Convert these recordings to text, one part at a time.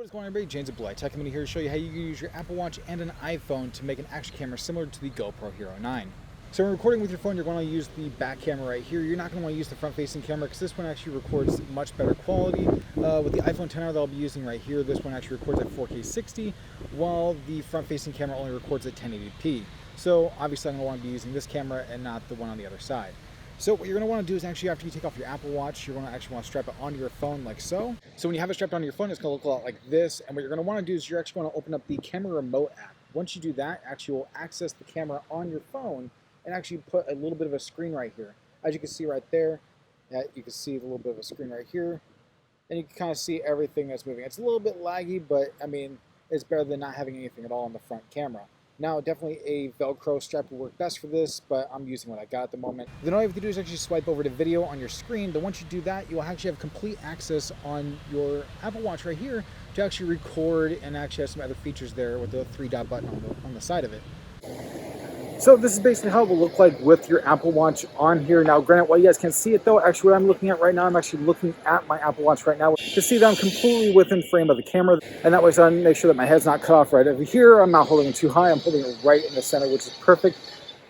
What is going on, everybody? James at Blue Tech. I'm here to show you how you can use your Apple Watch and an iPhone to make an action camera similar to the GoPro Hero 9. So when recording with your phone, you're going to use the back camera right here. You're not going to want to use the front-facing camera because this one actually records much better quality. With the iPhone XR that I'll be using right here, this one actually records at 4K 60, while the front-facing camera only records at 1080p. So obviously I'm going to want to be using this camera and not the one on the other side. So what you're going to want to do is actually, after you take off your Apple Watch, you're going to actually want to strap it onto your phone like so. So when you have it strapped onto your phone, it's going to look a lot like this. And what you're going to want to do is you're actually going to open up the camera remote app. Once you do that, actually will access the camera on your phone and actually put a little bit of a screen right here. As you can see right there, you can see a little bit of a screen right here. And you can kind of see everything that's moving. It's a little bit laggy, but I mean, it's better than not having anything at all on the front camera. Now, definitely a Velcro strap will work best for this, but I'm using what I got at the moment. Then all you have to do is actually swipe over to video on your screen. Then once you do that, you'll actually have complete access on your Apple Watch right here to actually record and actually have some other features there with the 3-dot button on the side of it. So this is basically how it will look like with your Apple Watch on here. Now, granted, while you guys can't see it though, actually what I'm looking at right now, I'm actually looking at my Apple Watch right now to see that I'm completely within frame of the camera. And that way, so I make sure that my head's not cut off right over here. I'm not holding it too high. I'm holding it right in the center, which is perfect.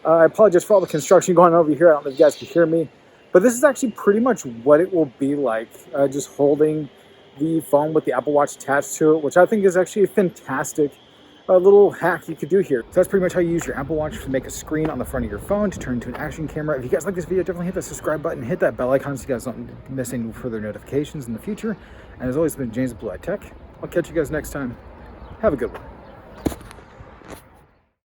I apologize for all the construction going on over here. I don't know if you guys can hear me. But this is actually pretty much what it will be like, just holding the phone with the Apple Watch attached to it, which I think is actually a fantastic little hack you could do here. So that's pretty much how you use your Apple Watch to make a screen on the front of your phone to turn into an action camera. If you guys like this video, definitely hit that subscribe button, hit that bell icon so you guys don't miss any further notifications in the future. And as always, it's been James at Blue Tech. I'll catch you guys next time. Have a good one.